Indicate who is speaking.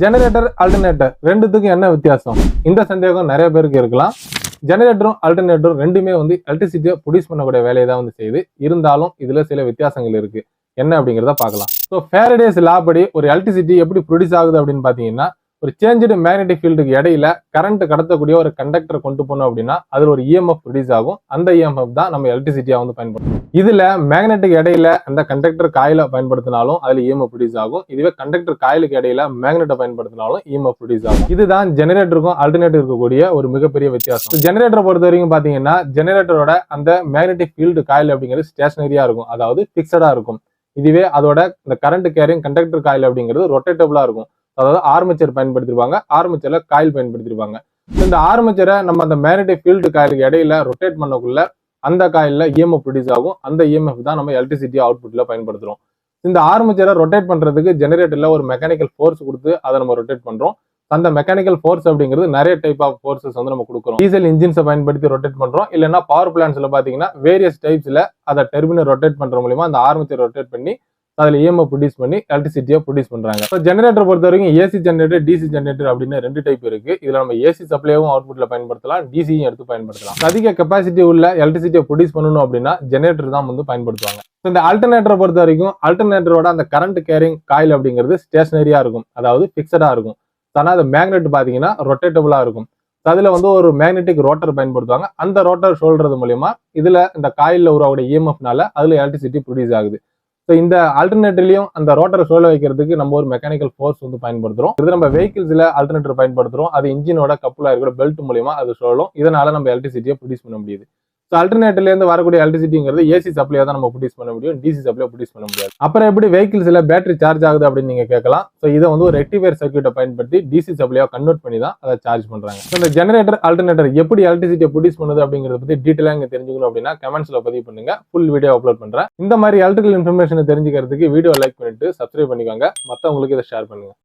Speaker 1: Generator alternator ரெண்டுத்துக்கும் என்ன வித்தியாசம்? இந்த சந்தேகம் நிறைய பேருக்கு இருக்கலாம். ஜெனரேட்டரும் அல்டர்னேட்டரும் ரெண்டுமே எலக்ட்ரிசிட்டியை ப்ரொடியூஸ் பண்ணக்கூடிய வேலையை தான் செய்யுது. இருந்தாலும் இதுல சில வித்தியாசங்கள் இருக்கு. என்ன அப்படிங்கிறத பார்க்கலாம். ஸோ ஃபேரடேஸ் லா படி ஒரு எலக்ட்ரிசிட்டி எப்படி ப்ரொடியூஸ் ஆகுது அப்படின்னு பாத்தீங்கன்னா, ஒரு சேஞ்சு மேக்னெட்டிக் ஃபீல்டுக்கு இடையில கரண்ட் கடத்தக்கூடிய ஒரு கண்டக்டரை கொண்டு போனோம் அப்படின்னா அதுல ஒரு இஎம்எஃப் ப்ரொடியூஸ் ஆகும். அந்த இஎம்எஃப் தான் நம்ம எலக்ட்ரிசிட்டியா பயன்படுத்தும். இதுல மேக்னெட்டிக் இடையில அந்த கண்டக்டர் காயில பயன்படுத்தினாலும் அதுல இஎம்எஃப் ப்ரொடியூஸ் ஆகும். இதுவே கண்டக்டர் காயிலுக்கு இடையில மேக்னெட்டை பயன்படுத்தினாலும் இஎம்எஃப் ப்ரொடியூஸ் ஆகும். இதுதான் ஜெனரேட்டருக்கும் அல்டர்னேட்டர் இருக்கக்கூடிய ஒரு மிகப்பெரிய வித்தியாசம். ஜெனரேட்டரை பொறுத்த வரைக்கும் பாத்தீங்கன்னா, ஜெனரேட்டரோட அந்த மேக்னெட்டிக் ஃபீல்டு காயில் அப்படிங்கிறது ஸ்டேஷனரியா இருக்கும், அதாவது பிக்சடா இருக்கும். இதுவே அதோட இந்த கரண்ட் கேரிங் கண்டக்டர் காயில் அப்படிங்கிறது ரொட்டேட்டபிளா இருக்கும். அதாவது ஆர்மேச்சர் பயன்படுத்திருப்பாங்க, ஆர்மேச்சர்ல காயில் பயன்படுத்திருப்பாங்க. இந்த ஆர்மேச்சரை நம்ம அந்த மேக்னெட்டிக் ஃபீல்டு காயிலுக்கு இடையில ரொட்டேட் பண்ணக்குள்ள அந்த காயில்ல இஎம்எஃப் ப்ரொடியூஸ் ஆகும். அந்த இஎம்எஃப் தான் நம்ம எலக்ட்ரிசிட்டி அவுட்புட்ல பயன்படுத்துறோம். இந்த ஆர்மேச்சரை ரொட்டேட் பண்றதுக்கு ஜெனரேட்டர்ல ஒரு மெக்கானிக்கல் ஃபோர்ஸ் கொடுத்து அதை நம்ம ரொட்டேட் பண்றோம். அந்த மெக்கானிக்கல் ஃபோர்ஸ் அப்படிங்கிறது நிறைய டைப் ஆஃப் ஃபோர்ஸஸ் நம்ம கொடுக்குறோம். டீசல் இன்ஜின்ஸை பயன்படுத்தி ரொட்டேட் பண்றோம். இல்லைன்னா பவர் பிளான்ஸ்ல பாத்தீங்கன்னா வேரியஸ் டைப்ஸ்ல அதை டெர்மினல் ரொட்டேட் பண்ற மூலமா அந்த ஆர்மேச்சர் ரொட்டேட் பண்ணி அதுல இஎம்எஃப் ப்ரொடியூஸ் பண்ணி எலக்ட்ரிசிட்டியை ப்ரொடியூஸ் பண்றாங்க. இப்போ ஜெனரேட்டர் பொறுத்த வரைக்கும் ஏசி ஜெனரேட்டர், டிசி ஜெனரேட்டர் அப்படின்னு ரெண்டு டைப் இருக்கு. இதுல நம்ம ஏசி சப்ளையும் அவுட்புட்ல பயன்படுத்தலாம், டிசியும் எடுத்து பயன்படுத்தலாம். அதிக கெப்பாசிட்டி உள்ள எலக்ட்ரிசிட்டியை ப்ரொடியூஸ் பண்ணணும் அப்படின்னா ஜெனரேட்டர் தான் பயன்படுத்துவாங்க. இந்த அல்டர்னேட்டரை பொறுத்த வரைக்கும் அல்டர்னேட்டரோட அந்த கரண்ட் கேரிங் காயில் அப்படிங்கிறது ஸ்டேஷனரியா இருக்கும், அதாவது பிக்சடா இருக்கும். ஆனா அது மேக்னெட் பாத்தீங்கன்னா ரொட்டேட்டபிளா இருக்கும். அதுல ஒரு மேக்னெட்டிக் ரோட்டர் பயன்படுத்துவாங்க. அந்த ரோட்டர் சொல்றது மூலமா இதுல இந்த காயில்ல உருவாக்கூடிய இஎம்எஃப்னால அதுல எலக்ட்ரிசிட்டி ப்ரொடியூஸ் ஆகுது. இந்த ஆல்டர்னேட்டர்லயும் அந்த ரோட்டரை சோழ வைக்கிறதுக்கு நம்ம ஒரு மெக்கானிக்கல் ஃபோர்ஸ் பயன்படுத்துறோம். இது நம்ம வெஹிக்கிள்ஸ்ல ஆல்டர்னேட்டர் பயன்படுத்துறோம். அது இன்ஜினோட கப்புலா இருக்கிற பெல்ட் மூலமா அது சுழலும். இதனால நம்ம எலக்ட்ரிசிட்டியை ப்ரொடியூஸ் பண்ண முடியுது. ஆல்டர்னேட்டர்ல இருந்து வரக்கூடிய எலக்ட்ரிசிட்டிங்கிறது ஏசி சப்ளையா தான் நம்ம ப்ரொடியூஸ் பண்ண முடியும், டிசி சப்ளையா ப்ரொடியூஸ் பண்ண முடியாது. அப்புறம் எப்படி வெஹிக்கிள்ஸ்ல பேட்டரி சார்ஜ் ஆகுது அப்படின்னு நீங்க கேட்கலாம். இதை ஒரு ரெக்டிஃபையர் சர்க்யூட்டை பயன்படுத்தி டிசி சப்ளையா கன்வெர்ட் பண்ணி தான் அதை சார்ஜ் பண்றாங்க. இந்த ஜெனரேட்டர் ஆல்டர்னேட்டர் எப்படி எலக்ட்ரிசிட்டியை ப்ரொடியூஸ் பண்ணுது அப்படிங்கறத பத்தி டீடைலா இங்க தெரிஞ்சுக்கணும் அப்படின்னா கமெண்ட்ஸ்ல பதிவு பண்ணுங்க. ஃபுல் வீடியோ அப்லோட் பண்றேன். இந்த மாதிரி எலக்ட்ரிக்கல் இன்ஃபர்மேஷன் தெரிஞ்சுக்கிறதுக்கு வீடியோ லைக் பண்ணிட்டு சப்ஸ்கிரைப் பண்ணிக்கோங்க. மத்தவங்களுக்கு இதை ஷேர் பண்ணுங்க.